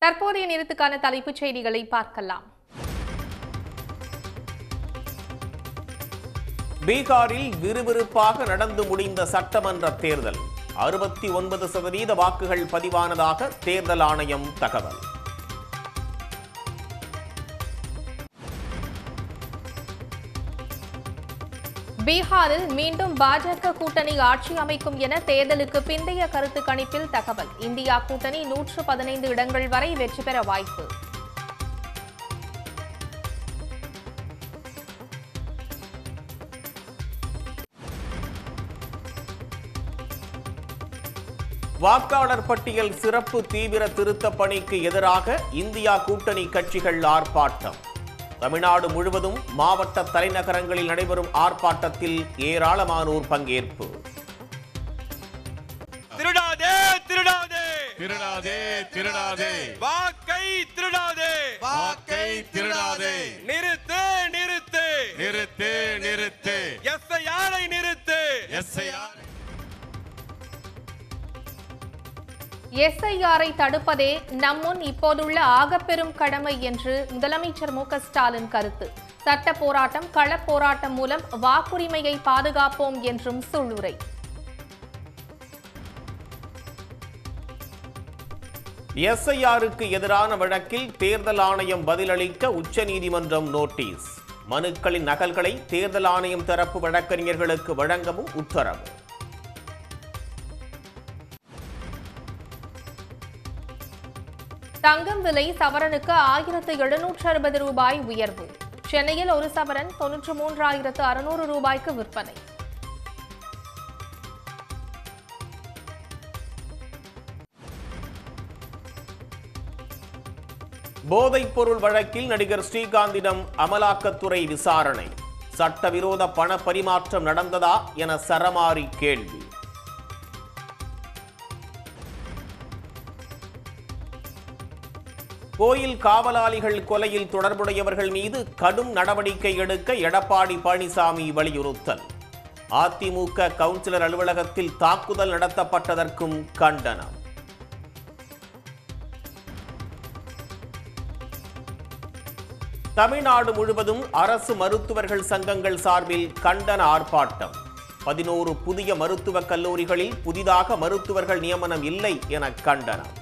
தற்போதைய நேரத்துக்கான தலைப்புச் செய்திகளை பார்க்கலாம். பீகாரில் விறுவிறுப்பாக நடந்து முடிந்த சட்டமன்ற தேர்தல் 69% வாக்குகள் பதிவானதாக தேர்தல் ஆணையம் தகவல். பீகாரில் மீண்டும் பாஜக கூட்டணி ஆட்சி அமைக்கும் என தேர்தலுக்கு பிந்தைய கருத்து கணிப்பில் தகவல். இந்தியா கூட்டணி 115 இடங்கள் வரை வெற்றி பெற வாய்ப்பு. வாக்காளர் பட்டியல் சிறப்பு தீவிர திருத்த பணிக்கு எதிராக இந்தியா கூட்டணி கட்சிகள் ஆர்ப்பாட்டம். தமிழ்நாடு முழுவதும் மாவட்ட தலைநகரங்களில் நடைபெறும் ஆர்ப்பாட்டத்தில் ஏராளமானோர் பங்கேற்பு. திருடாதே திருடாதே திருடாதே திருடாதே வாக்கை திருடாதே வாக்கை திருடாதே நிறுத்து நிறுத்து நிறுத்து நிறுத்து எஸ்ஐஆரை நிறுத்து எஸ்ஐஆர் எஸ்ஐஆரை தடுப்பதே நம்முன் இப்போதுள்ள ஆகப்பெரும் கடமை என்று முதலமைச்சர் மு.க.ஸ்டாலின் கருத்து. சட்ட போராட்டம் களப் போராட்டம் மூலம் வாக்குரிமையை பாதுகாப்போம் என்றும் சூளுரை. எஸ்ஐஆருக்கு எதிரான வழக்கில் தேர்தல் ஆணையம் பதிலளிக்க உச்சநீதிமன்றம் நோட்டீஸ். மனுக்களின் நகல்களை தேர்தல் ஆணையம் தரப்பு வழக்கறிஞர்களுக்கு வழங்கவும் உத்தரவு. தங்கம் விலை சவரனுக்கு 1760 ரூபாய் உயர்வு. சென்னையில் ஒரு சவரன் 93,600 ரூபாய்க்கு விற்பனை. போதைப் பொருள் வழக்கில் நடிகர் ஸ்ரீகாந்திடம் அமலாக்கத்துறை விசாரணை. சட்டவிரோத பண பரிமாற்றம் நடந்ததா என சரமாரி கேள்வி. கோயில் காவலாளிகள் கொலையில் தொடர்புடையவர்கள் மீது கடும் நடவடிக்கை எடுக்க எடப்பாடி பழனிசாமி வலியுறுத்தல். அதிமுக கவுன்சிலர் அலுவலகத்தில் தாக்குதல் நடத்தப்பட்டதற்கும் கண்டனம். தமிழ்நாடு முழுவதும் அரசு மருத்துவர்கள் சங்கங்கள் சார்பில் கண்டன ஆர்ப்பாட்டம். 11 புதிய மருத்துவக் கல்லூரிகளில் புதிதாக மருத்துவர்கள் நியமனம் இல்லை என கண்டனம்.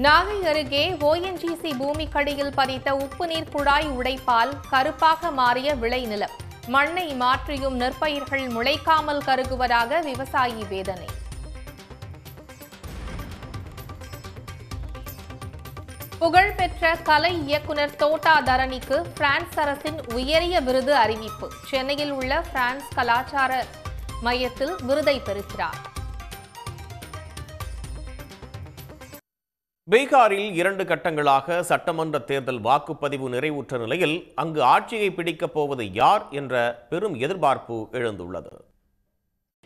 நாகை அருகே ONGC பூமிக்கடியில் பதித்த உப்பு நீர் குழாய் உடைப்பால் கருப்பாக மாறிய விளைநிலம். மண்ணை மாற்றியும் நெற்பயிர்கள் முளைக்காமல் கருகுவதாக விவசாயி வேதனை. புகழ்பெற்ற கலை இயக்குனர் தோட்டா தரணிக்கு பிரான்ஸ் அரசின் உயரிய விருது அறிவிப்பு. சென்னையில் உள்ள பிரான்ஸ் கலாச்சார மையத்தில் விருதை பெறுகிறார். பீகாரில் 2 கட்டங்களாக சட்டமன்ற தேர்தல் வாக்குப்பதிவு நிறைவுற்ற நிலையில் அங்கு ஆட்சியை பிடிக்கப் போவது யார் என்ற பெரும் எதிர்பார்ப்பு எழுந்துள்ளது.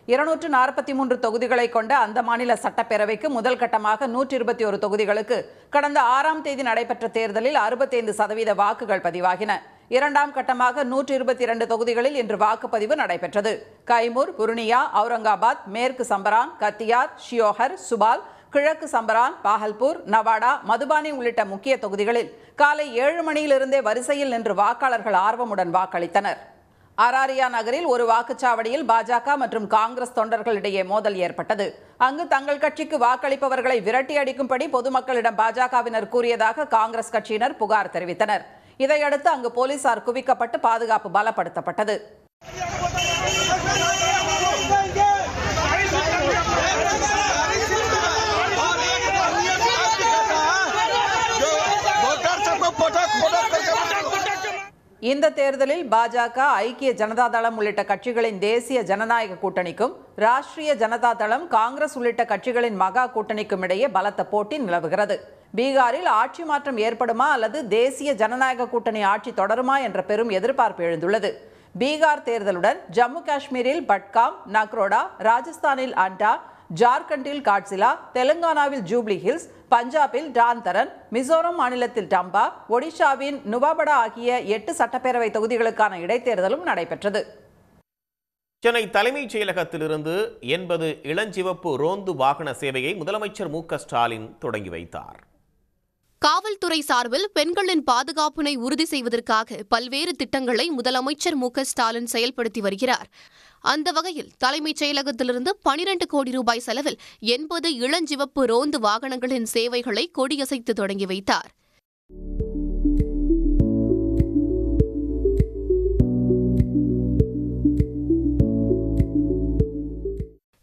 243 தொகுதிகளை கொண்ட அந்த மாநில சட்டப்பேரவைக்கு முதல் கட்டமாக 121 தொகுதிகளுக்கு கடந்த 6ஆம் தேதி நடைபெற்ற தேர்தலில் 65% வாக்குகள் பதிவாகின. 2ஆம் கட்டமாக 122 தொகுதிகளில் இன்று வாக்குப்பதிவு நடைபெற்றது. கைமூர், புர்னியா, அவுரங்காபாத், மேற்கு சம்பரான், கத்தியார், ஷியோஹர், சுபால், கிழக்கு சம்பரான், பாகல்பூர், நவாடா, மதுபானி உள்ளிட்ட முக்கிய தொகுதிகளில் காலை 7 மணியிலிருந்தே வரிசையில் நின்று வாக்காளர்கள் ஆர்வமுடன் வாக்களித்தனர். அராரியா நகரில் ஒரு வாக்குச்சாவடியில் பாஜக மற்றும் காங்கிரஸ் தொண்டர்களிடையே மோதல் ஏற்பட்டது. அங்கு தங்கள் கட்சிக்கு வாக்களிப்பவர்களை விரட்டி அடிக்கும்படி பொதுமக்களிடம் பாஜகவினர் கூறியதாக காங்கிரஸ் கட்சியினர் புகார் தெரிவித்தனர். இதையடுத்து அங்கு போலீசார் குவிக்கப்பட்டு பாதுகாப்பு பலப்படுத்தப்பட்டது. இந்த தேர்தலில் பாஜக, ஐக்கிய ஜனதா தளம் உள்ளிட்ட கட்சிகளின் தேசிய ஜனநாயக கூட்டணிக்கும், ராஷ்டிரிய ஜனதா தளம், காங்கிரஸ் உள்ளிட்ட கட்சிகளின் மகா கூட்டணிக்கும் இடையே பலத்த போட்டி நிலவுகிறது. பீகாரில் ஆட்சி மாற்றம் ஏற்படுமா அல்லது தேசிய ஜனநாயக கூட்டணி ஆட்சி தொடருமா என்ற பெரும் எதிர்பார்ப்பு எழுந்துள்ளது. பீகார் தேர்தலுடன் ஜம்மு காஷ்மீரில் பட்காம், நக்ரோடா, ராஜஸ்தானில் அண்டா, ஜார்க்கண்டில் காட்சிலா, தெலுங்கானாவில் ஜூப்ளி ஹில்ஸ், பஞ்சாபில் டான்தரன், மிசோரம் மாநிலத்தில் டம்பா, ஒடிஷாவின் நுவாபடா ஆகிய 8 சட்டப்பேரவை தொகுதிகளுக்கான இடைத்தேர்தலும் நடைபெற்றது. சென்னை தலைமைச் செயலகத்திலிருந்து 80 இளஞ்சிவப்பு ரோந்து வாகன சேவையை முதலமைச்சர் மு.க.ஸ்டாலின் தொடங்கி வைத்தார். காவல்துறை சார்பில் பெண்களின் பாதுகாப்பினை உறுதி செய்வதற்காக பல்வேறு திட்டங்களை முதலமைச்சர் மு.க.ஸ்டாலின் செயல்படுத்தி வருகிறார். அந்த வகையில் தலைமைச் செயலகத்திலிருந்து 12 கோடி ரூபாய் செலவில் 80 இளஞ்சிவப்பு ரோந்து வாகனங்களின் சேவைகளை கொடியசைத்து தொடங்கி வைத்தார்.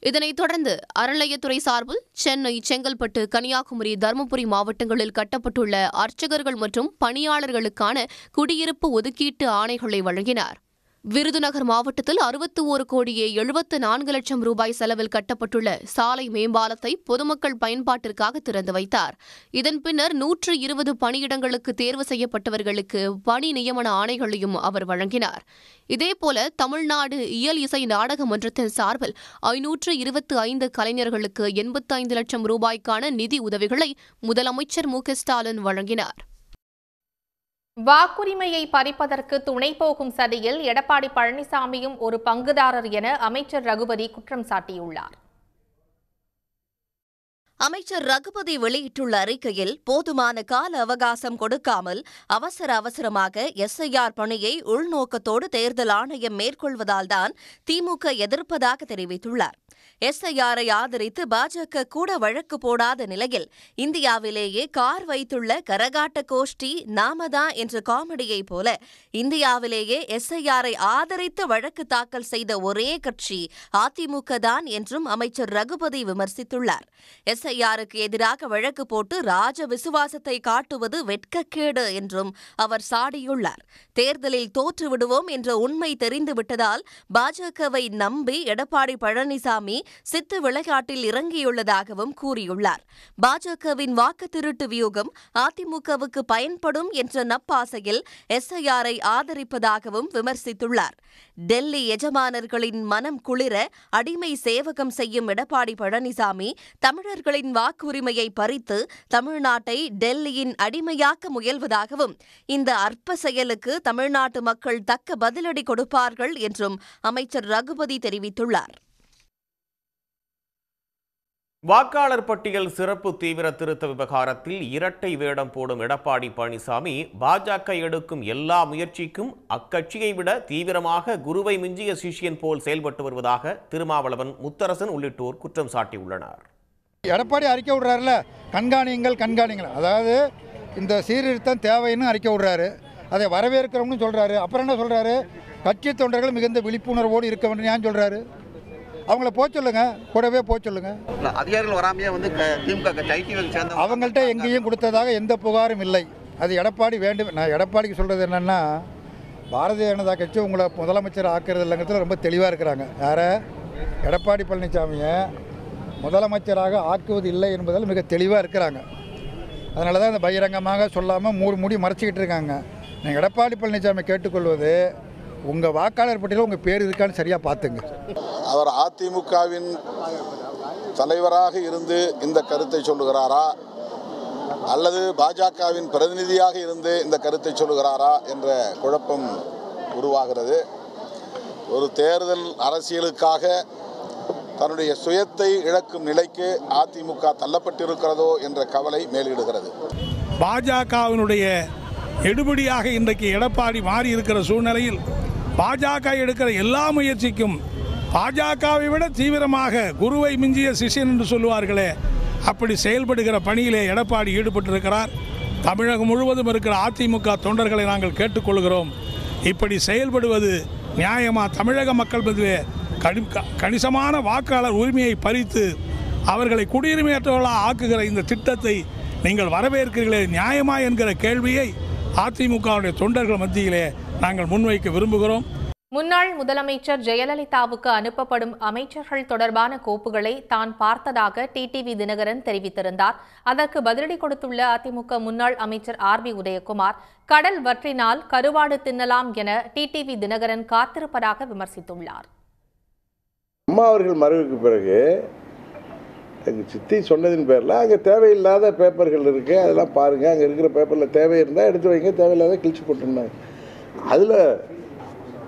இதனைத் தொடர்ந்து அறநிலையத்துறை சார்பில் சென்னை, செங்கல்பட்டு, கன்னியாகுமரி, தருமபுரி மாவட்டங்களில் கட்டப்பட்டுள்ள அர்ச்சகர்கள் மற்றும் பணியாளர்களுக்கான குடியிருப்பு ஒதுக்கீட்டு ஆணைகளை வழங்கினார். விருதுநகர் மாவட்டத்தில் 61 கோடியே 74 லட்சம் ரூபாய் செலவில் கட்டப்பட்டுள்ள சாலை மேம்பாலத்தை பொதுமக்கள் பயன்பாட்டிற்காக திறந்து வைத்தார். இதன் பின்னர் 120 பணியிடங்களுக்கு தேர்வு செய்யப்பட்டவர்களுக்கு பணி நியமன ஆணைகளையும் அவர் வழங்கினார். இதேபோல தமிழ்நாடு இயல் இசை நாடக மன்றத்தின் சார்பில் 525 கலைஞர்களுக்கு 85 லட்சம் ரூபாய்க்கான நிதி உதவிகளை முதலமைச்சர் மு.க.ஸ்டாலின் வழங்கினார். வாக்குரிமையை பறிப்பதற்கு துணை போகும் சதியில் எடப்பாடி பழனிசாமியும் ஒரு பங்குதாரர் என அமைச்சர் ரகுபதி குற்றம் சாட்டியுள்ளார். அமைச்சர் ரகுபதி வெளியிட்டுள்ள அறிக்கையில் போதுமான கால அவகாசம் கொடுக்காமல் அவசரமாக எஸ்ஐஆர் பணியை உள்நோக்கத்தோடு தேர்தல் ஆணையம் மேற்கொள்வதால்தான் திமுக எதிர்ப்பதாக தெரிவித்துள்ளார். எஸ்ஐஆரை ஆதரித்து பாஜக கூட வழக்கு போடாத நிலையில் இந்தியாவிலேயே கார் வைத்துள்ள கரகாட்ட கோஷ்டி நாமதா என்ற காமெடியை போல இந்தியாவிலேயே எஸ்ஐஆரை ஆதரித்து வழக்கு தாக்கல் செய்த ஒரே கட்சி அதிமுக தான் என்றும் அமைச்சர் ரகுபதி விமர்சித்துள்ளார். எஸ்ஐஆருக்கு எதிராக வழக்கு போட்டு ராஜ விசுவாசத்தை காட்டுவது வெட்கக்கேடு என்றும் அவர் சாடியுள்ளார். தேர்தலில் தோற்றுவிடுவோம் என்ற உண்மை தெரிந்துவிட்டதால் பாஜகவை நம்பி எடப்பாடி பழனிசாமி சித்து விளையாட்டில் இறங்கியுள்ளதாகவும் கூறியுள்ளார். பாஜகவின் வாக்கு திருட்டு வியூகம் அதிமுகவுக்கு பயன்படும் என்ற நப்பாசையில் எஸ்ஐஆரை ஆதரிப்பதாகவும் விமர்சித்துள்ளார். டெல்லி எஜமானர்களின் மனம் குளிர அடிமை சேவகம் செய்யும் எடப்பாடி பழனிசாமி தமிழர்களின் வாக்குரிமையை பறித்து தமிழ்நாட்டை டெல்லியின் அடிமையாக்க முயல்வதாகவும் இந்த அற்ப செயலுக்கு தமிழ்நாட்டு மக்கள் தக்க பதிலடி கொடுப்பார்கள் என்றும் அமைச்சர் ரகுபதி தெரிவித்துள்ளார். வாக்காளர் பட்டியல் சிறப்பு தீவிர திருத்த விவகாரத்தில் இரட்டை வேடம் போடும் எடப்பாடி பழனிசாமி பாஜக எடுக்கும் எல்லா முயற்சிக்கும் அக்கட்சியை விட தீவிரமாக குருவை மிஞ்சிய சிஷ்யன் போல் செயல்பட்டு வருவதாக திருமாவளவன், முத்தரசன் உள்ளிட்டோர் குற்றம் சாட்டியுள்ளனர். எடப்பாடி அறிக்கை விடுறாருல, கண்காணிங்கள், அதாவது இந்த சீர்திருத்தம் தேவைன்னு அறிக்கை விடுறாரு, அதை வரவேற்கிறோம்னு சொல்றாரு. அப்புறம் என்ன சொல்றாரு? கட்சி தொண்டர்கள் மிகுந்த விழிப்புணர்வோடு இருக்க வேண்டும் ஏன் சொல்றாரு? அவங்கள சொல்லுங்க, கூடவே சொல்லுங்க. அதிகாரிகள் வராமையே அவங்கள்ட்ட எங்கேயும் கொடுத்ததாக எந்த புகாரும் இல்லை. அது எடப்பாடி வேண்டும். நான் எடப்பாடிக்கு சொல்கிறது என்னென்னா, பாரதிய ஜனதா கட்சி உங்களை முதலமைச்சர் ஆக்கிறது இல்லைங்கிறதுல ரொம்ப தெளிவாக இருக்கிறாங்க. யாரை? எடப்பாடி பழனிசாமியை முதலமைச்சராக ஆக்குவது இல்லை என்பதில் மிக தெளிவாக இருக்கிறாங்க. அதனால தான் இந்த பகிரங்கமாக சொல்லாமல் மூடி மறைச்சிக்கிட்டு இருக்காங்க. நான் எடப்பாடி பழனிசாமி கேட்டுக்கொள்வது, உங்கள் வாக்காளர் பட்டியலில் உங்கள் பேர் இருக்கான்னு சரியாக பார்த்துங்க. அவர் அதிமுகவின் தலைவராக இருந்து இந்த கருத்தை சொல்லுகிறாரா அல்லது பாஜகவின் பிரதிநிதியாக இருந்து இந்த கருத்தை சொல்லுகிறாரா என்ற குழப்பம் உருவாகிறது. ஒரு தேர்தல் அரசியலுக்காக தன்னுடைய சுயத்தை இழக்கும் நிலைக்கு அதிமுக தள்ளப்பட்டிருக்கிறதோ என்ற கவலை மேலிடுகிறது. பாஜகவினுடைய எடுபடியாக இன்றைக்கு எடப்பாடி மாறி இருக்கிற சூழ்நிலையில் பாஜக எடுக்கிற எல்லா முயற்சிக்கும் பாஜகவை விட தீவிரமாக குருவை மிஞ்சிய சிஷ்யன் என்று சொல்லுவார்களே, அப்படி செயல்படுகிற பணியிலே எடப்பாடி ஈடுபட்டிருக்கிறார். தமிழகம் முழுவதும் இருக்கிற அதிமுக தொண்டர்களை நாங்கள் கேட்டுக்கொள்கிறோம். இப்படி செயல்படுவது நியாயமா? தமிழக மக்கள் மீதிலே கணிசமான வாக்காளர் உரிமையை பறித்து அவர்களை குடியுரிமையற்றவர்களாக ஆக்குகிற இந்த திட்டத்தை நீங்கள் வரவேற்கிறீர்களே, நியாயமா என்கிற கேள்வியை அதிமுகவுடைய தொண்டர்கள் மத்தியிலே நாங்கள் முன்வைக்க விரும்புகிறோம். முன்னாள் முதலமைச்சர் ஜெயலலிதாவுக்கு அனுப்பப்படும் அமைச்சர்கள் தொடர்பான கோப்புகளை தான் பார்த்ததாக டிடிவி தினகரன் தெரிவித்திருந்தார். அதற்கு பதிலடி கொடுத்துள்ள அதிமுக முன்னாள் அமைச்சர் ஆர்பி உதயகுமார், கடல் வற்றினால் கருவாடு தின்னலாம் என டிடிவி தினகரன் காத்திருப்பதாக விமர்சித்துள்ளார். அம்மா அவர்கள் மறைவுக்கு பிறகு எங்கள் சித்தி சொன்னதின் பேரில் அங்கே தேவையில்லாத பேப்பர்கள் இருக்குது, அதெல்லாம் பாருங்கள், அங்கே இருக்கிற பேப்பரில் தேவை இருந்தால் எடுத்து வைங்க, தேவையில்லாத கிழிச்சு போட்டுருந்தாங்க. அதில்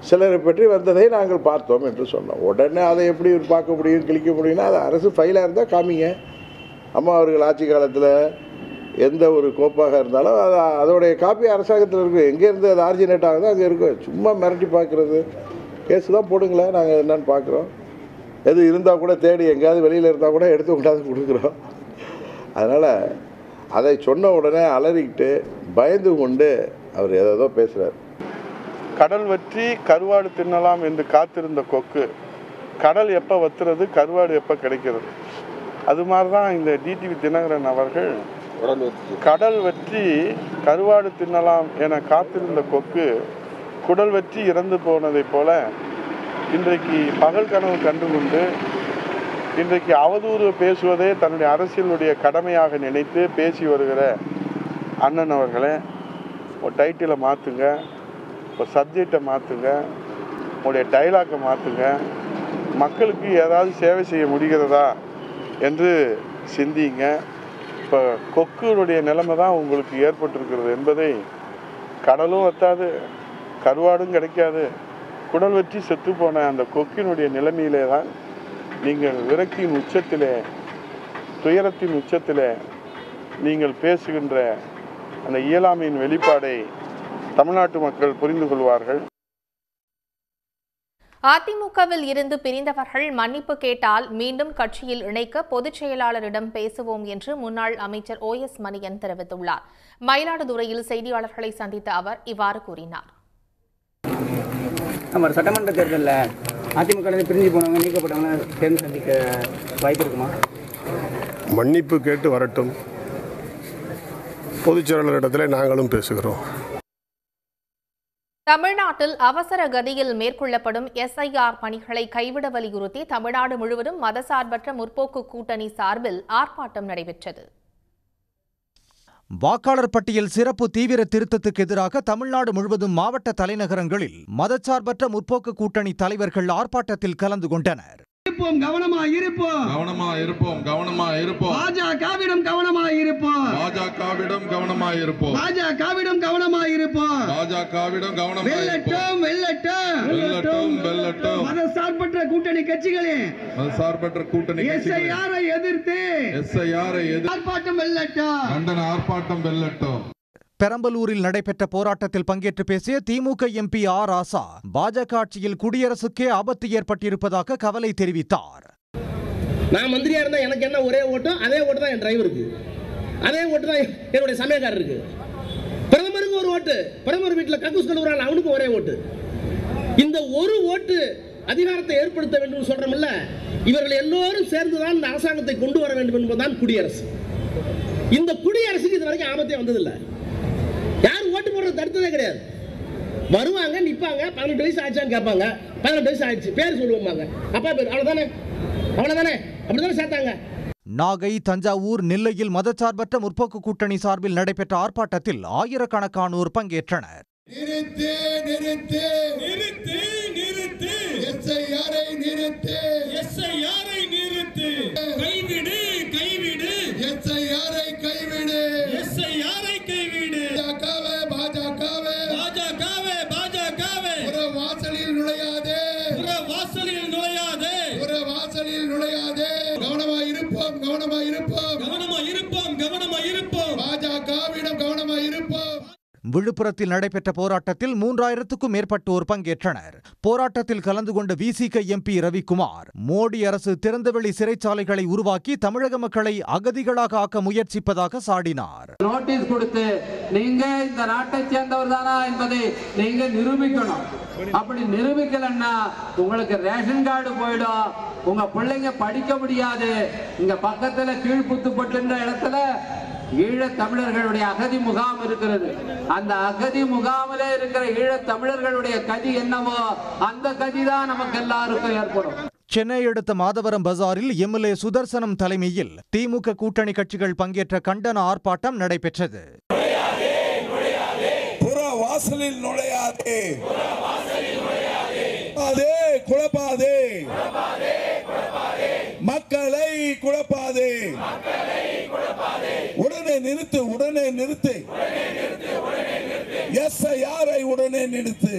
சிலரை பற்றி வந்ததை நாங்கள் பார்த்தோம் என்று சொன்னோம். உடனே அதை எப்படி பார்க்க முடியும், கிழிக்க முடியும்னா அது அரசு ஃபைலாக இருந்தால் காமிங்க. அம்மா அவர்கள் ஆட்சி காலத்தில் எந்த ஒரு கோப்பாக இருந்தாலும் அது அதோடைய காப்பி அரசாங்கத்தில் இருக்கும். எங்கேருந்து அது ஆரிஜினேட் ஆகுதோ அங்கே இருக்கும். சும்மா மிரட்டி பார்க்குறது, கேஸு தான் போடுங்களேன், நாங்கள் என்னென்னு பார்க்குறோம். எது இருந்தால் கூட தேடி எங்கேயாவது வெளியில் இருந்தால் கூட எடுத்து கொண்டாந்து கொடுக்குறோம். அதனால் அதை சொன்ன உடனே அலறிக்கிட்டு பயந்து கொண்டு அவர் ஏதோ பேசுகிறார். கடல் வற்றி கருவாடு தின்னலாம் என்று காத்திருந்த கொக்கு கடல் எப்போ வத்துறது, கருவாடு எப்போ கிடைக்கிறது. அது மாதிரி தான் இந்த டிடிவி தினகரன் அவர்கள் கடல் வற்றி கருவாடு தின்னலாம் என காத்திருந்த கொக்கு குடல் வற்றி இறந்து போனதைப் போல இன்றைக்கு பகல் கனவு கண்டுகொண்டு இன்றைக்கு அவதூறு பேசுவதே தன்னுடைய அரசியலுடைய கடமையாக நினைத்து பேசி வருகிற அண்ணன் அவர்களே, ஒரு டைட்டிலை மாற்றுங்க, ஒரு சப்ஜெக்டை மாற்றுங்க, உங்களுடைய டைலாக்கை மாற்றுங்க, மக்களுக்கு ஏதாவது சேவை செய்ய முடிகிறதா என்று சிந்திங்க. இப்போ கொக்குடைய நிலைமை தான் உங்களுக்கு ஏற்பட்டிருக்கிறது என்பதை, கடலும் வத்தாது, கருவாடும் கிடைக்காது, குடல் வற்றி செத்து போன அந்த கொக்கினுடைய நிலைமையிலே தான் நீங்கள் விரக்தியின் உச்சத்திலே, துயரத்தின் உச்சத்திலே நீங்கள் பேசுகின்ற அந்த இயலாமையின் வெளிப்பாடை தமிழ்நாட்டு மக்கள் புரிந்து கொள்வார்கள். அதிமுகவில் இருந்து பிரிந்தவர்கள் மன்னிப்பு கேட்டால் மீண்டும் கட்சியில் இணைக்க பொதுச் செயலாளரிடம் பேசுவோம் என்று முன்னாள் அமைச்சர் OS மணியன் தெரிவித்துள்ளார். மயிலாடுதுறையில் செய்தியாளர்களை சந்தித்த அவர் இவ்வாறு கூறினார். சட்டமன்ற தேர்தலில் அதிமுக பிரிஞ்சு போனவங்க, நீக்கப்பட்டவங்க தேர்ந்து சந்திக்க வாய்ப்பு இருக்குமா? மன்னிப்பு கேட்டு வரட்டும், பொதுச் செயலாளரிடத்தில் நாங்களும் பேசுகிறோம். தமிழ்நாட்டில் அவசர கதியில் மேற்கொள்ளப்படும் SIR பணிகளை கைவிட வலியுறுத்தி தமிழ்நாடு முழுவதும் மதசார்பற்ற முற்போக்கு கூட்டணி சார்பில் ஆர்ப்பாட்டம் நடைபெற்றது. வாக்காளர் பட்டியல் சிறப்பு தீவிர திருத்தத்துக்கு எதிராக தமிழ்நாடு முழுவதும் மாவட்ட தலைநகரங்களில் மதச்சார்பற்ற முற்போக்கு கூட்டணி தலைவர்கள் ஆர்ப்பாட்டத்தில் கலந்து கொண்டனர். கவனமாயிருப்போம். பாஜகவிடம் கவனமாயிருப்போம். மதசார்பற்ற கூட்டணி கட்சிகளே, SIR-ஐ எதிர்த்து ஆர்ப்பாட்டம் வெல்லட்டும். பெரம்பலூரில் நடைபெற்ற போராட்டத்தில் பங்கேற்று பேசிய திமுக MP R. ராசா பாஜக ஆட்சியில் குடியரசுக்கே ஆபத்து ஏற்பட்டிருப்பதாக கவலை தெரிவித்தார். நான் மந்திரியா இருந்தா எனக்கு என்ன ஒரே ஓட்டு, அதே ஓட்டு தான் என் டிரைவருக்கு, அதே ஓட்டு தான் என்னுடைய சமயக்காரருக்கு. பிரதமருக்கு ஒரு ஓட்டு, பிரதமர் வீட்டில் கக்கூஸ் கழுவுறாங்க, அவனுக்கு ஒரே ஓட்டு. இந்த ஒரு ஓட்டு அதிகாரத்தை ஏற்படுத்த வேண்டும் சொல்றோம்ல, இவர்கள் எல்லோரும் சேர்ந்துதான் இந்த அரசாங்கத்தை கொண்டு வர வேண்டும் என்பதுதான் குடியரசு. இந்த குடியரசுக்கு இது வரைக்கும் ஆபத்தே வந்ததில்லை. யாரும் ஓட்டு போடுறது தடுத்ததே கிடையாது. வருவாங்க, நிற்பாங்க, 18 வயசு ஆச்சான்னு கேட்பாங்க, 18 வயசு ஆயிடுச்சு, பேர் சொல்லுவாங்க, அப்பா பேர், அவ்வளவுதானே அப்படிதானே சேர்த்தாங்க. நாகை, தஞ்சாவூர், நெல்லையில் மதச்சார்பற்ற முற்போக்கு கூட்டணி சார்பில் நடைபெற்ற ஆர்ப்பாட்டத்தில் ஆயிரக்கணக்கானோர் பங்கேற்றனர். விழுப்புரத்தில் நடைபெற்ற போராட்டத்தில் 3000க்கும் மேற்பட்டோர் பங்கேற்றனர். போராட்டத்தில் கலந்து கொண்ட VCK MP ரவிக்குமார், மோடி அரசு திறந்தவெளி சிறைச்சாலைகளை உருவாக்கி தமிழக மக்களை அகதிகளாக ஆக்க முயற்சிப்பதாக சாடினார். நோட்டீஸ் கொடுத்து நீங்க இந்த நாட்டை சேர்ந்தவர் தானா என்பதை நீங்க நிரூபிக்கணும். அப்படி நிரூபிக்கலன்னா உங்களுக்கு ரேஷன் கார்டு போயிடும், உங்க பிள்ளைங்க படிக்க முடியாது. இங்க பக்கத்துல கீழ்புத்துப்பட்டுன்ற இடத்துல ஈழத் தமிழர்களுடைய அகதி முகாம் இருக்கிறது. அந்த அகதி முகாமிலே இருக்கிற ஈழத் தமிழர்களுடைய கதி என்னவோ அந்த கதி தான் நமக்கு எல்லாருக்கும் ஏற்படும். சென்னை அடுத்த மாதவரம் பஜாரில் MLA சுதர்சனம் தலைமையில் திமுக கூட்டணி கட்சிகள் பங்கேற்ற கண்டன ஆர்ப்பாட்டம் நடைபெற்றது. புறவாசலில் நுழையாதே, குழப்பாதே, மக்களை குழப்பாதே, உடனே நிறுத்து, SIR-ஐ உடனே நிறுத்து.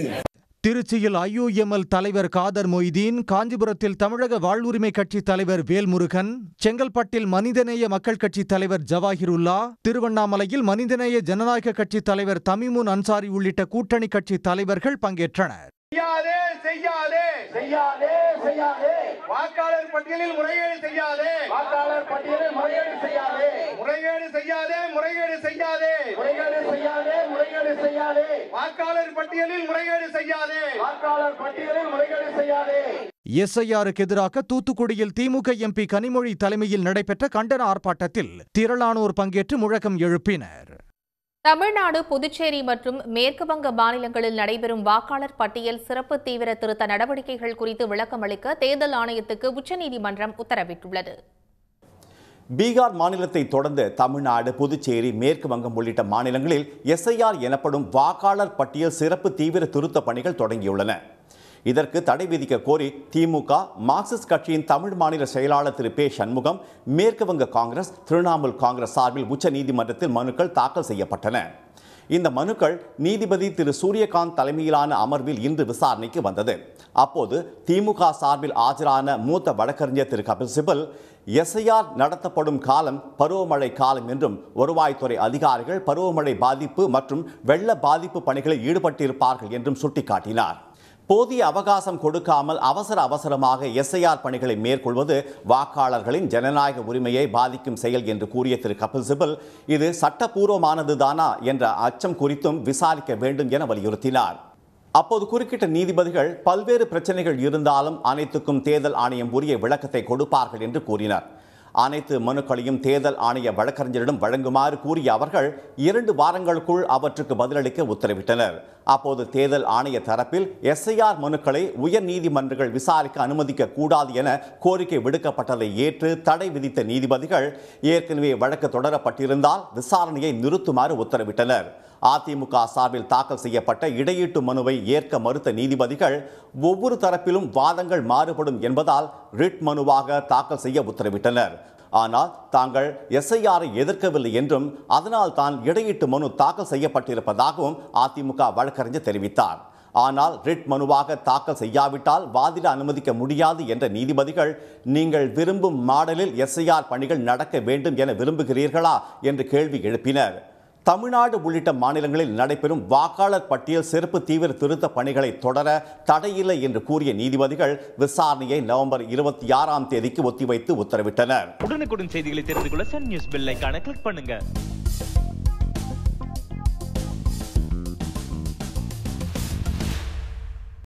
திருச்சியில் IUML தலைவர் காதர் மொய்தீன், காஞ்சிபுரத்தில் தமிழக வாழ்வுரிமை கட்சி தலைவர் வேல்முருகன், செங்கல்பட்டில் மனிதநேய மக்கள் கட்சி தலைவர் ஜவாஹிருல்லா, திருவண்ணாமலையில் மனிதநேய ஜனநாயக கட்சி தலைவர் தமிமுன் அன்சாரி உள்ளிட்ட கூட்டணி கட்சி தலைவர்கள் பங்கேற்றனர். செய்யாதே செய்யாதே செய்யாதே செய்யாதே வாக்காளர் பட்டியலில் முறைகேடு செய்யாதே வாக்காளர் பட்டியலில் முறைகேடு செய்யாதே முறைகேடு செய்யாதே முறைகேடு செய்யாதே முறைகேடு செய்யாதே முறைகேடு செய்யாதே வாக்காளர் பட்டியலில் முறைகேடு செய்யாதே வாக்காளர் பட்டியலில் முறைகேடு செய்யாதே. SIRக்கு எதிராக தூத்துக்குடியில் திமுக MP கனிமொழி தலைமையில் நடைபெற்ற கண்டன ஆர்ப்பாட்டத்தில் திரளானோர் பங்கேற்று முழக்கம் எழுப்பினர். தமிழ்நாடு, புதுச்சேரி மற்றும் மேற்கு வங்க மாநிலங்களில் நடைபெறும் வாக்காளர் பட்டியல் சிறப்பு தீவிர திருத்த நடவடிக்கைகள் குறித்து விளக்கம் அளிக்க தேர்தல் ஆணையத்துக்கு உச்சநீதிமன்றம் உத்தரவிட்டுள்ளது. பீகார் மாநிலத்தை தொடர்ந்து தமிழ்நாடு, புதுச்சேரி, மேற்கு வங்கம் உள்ளிட்ட மாநிலங்களில் SIR எனப்படும் வாக்காளர் பட்டியல் சிறப்பு தீவிர திருத்த பணிகள் தொடங்கியுள்ளன. இதற்கு தடை விதிக்க கோரி திமுக, மார்க்சிஸ்ட் கட்சியின் தமிழ் மாநில செயலாளர் திரு பே. சண்முகம், மேற்கு வங்க காங்கிரஸ், திரிணாமுல் காங்கிரஸ் சார்பில் உச்ச நீதிமன்றத்தில் மனுக்கள் தாக்கல் செய்யப்பட்டன. இந்த மனுக்கள் நீதிபதி திரு சூரியகாந்த் தலைமையிலான அமர்வில் இன்று விசாரணைக்கு வந்தது. அப்போது திமுக சார்பில் ஆஜரான மூத்த வழக்கறிஞர் திரு கபில் சிபல், SIR நடத்தப்படும் காலம் பருவமழை காலம் என்றும் வருவாய்த்துறை அதிகாரிகள் பருவமழை பாதிப்பு மற்றும் வெள்ள பாதிப்பு பணிகளில் ஈடுபட்டிருப்பார்கள் என்றும் சுட்டிக்காட்டினார். போதிய அவகாசம் கொடுக்காமல் அவசரமாக SIR பணிகளை மேற்கொள்வது வாக்காளர்களின் ஜனநாயக உரிமையை பாதிக்கும் செயல் என்று கூறிய திரு கபில் சிபல், இது சட்டப்பூர்வமானதுதானா என்ற அச்சம் குறித்தும் விசாரிக்க வேண்டும் என வலியுறுத்தினார். அப்போது குறுக்கிட்ட நீதிபதிகள் பல்வேறு பிரச்சனைகள் இருந்தாலும் அனைத்துக்கும் தேர்தல் ஆணையம் உரிய விளக்கத்தை கொடுப்பார்கள் என்று கூறினர். அனைத்து மனுக்களையும் தேர்தல் ஆணைய வழக்கறிஞரிடம் வழங்குமாறு கூறிய அவர்கள் 2 வாரங்களுக்குள் அவற்றுக்கு பதிலளிக்க உத்தரவிட்டனர். அப்போது தேர்தல் ஆணைய தரப்பில் SIR மனுக்களை உயர் நீதிமன்றங்கள் விசாரிக்க அனுமதிக்க கூடாது என கோரிக்கை விடுக்கப்பட்டதை ஏற்று தடை விதித்த நீதிபதிகள் ஏற்கனவே வழக்கு தொடரப்பட்டிருந்தால் விசாரணையை நிறுத்துமாறு உத்தரவிட்டனர். அதிமுக சார்பில் தாக்கல் செய்யப்பட்ட இடையீட்டு மனுவை ஏற்க மறுத்த நீதிபதிகள் ஒவ்வொரு தரப்பிலும் வாதங்கள் மாறுபடும் என்பதால் ரிட் மனுவாக தாக்கல் செய்ய உத்தரவிட்டனர். ஆனால் தாங்கள் SIRஐ எதிர்க்கவில்லை என்றும் அதனால் தான் இடையீட்டு மனு தாக்கல் செய்யப்பட்டிருப்பதாகவும் அதிமுக வழக்கறிஞர் தெரிவித்தார். ஆனால் ரிட் மனுவாக தாக்கல் செய்யாவிட்டால் வாதிட அனுமதிக்க முடியாது என்ற நீதிபதிகள், நீங்கள் விரும்பும் மாடலில் SIR பணிகள் நடக்க வேண்டும் என விரும்புகிறீர்களா என்று கேள்வி எழுப்பினர். தமிழ்நாடு உள்ளிட்ட மாநிலங்களில் நடைபெறும் வாக்காளர் பட்டியல் சிறப்பு தீவிர திருத்த பணிகளை தொடர தடையில்லை என்று கூறிய நீதிபதிகள் விசாரணையை நவம்பர் 26ஆம் தேதிக்கு ஒத்திவைத்து உத்தரவிட்டனர். உடனுக்குடன் செய்திகளை தெரிந்து கொள்ள சன் நியூஸ் பெல் ஐகானை கிளிக் பண்ணுங்க.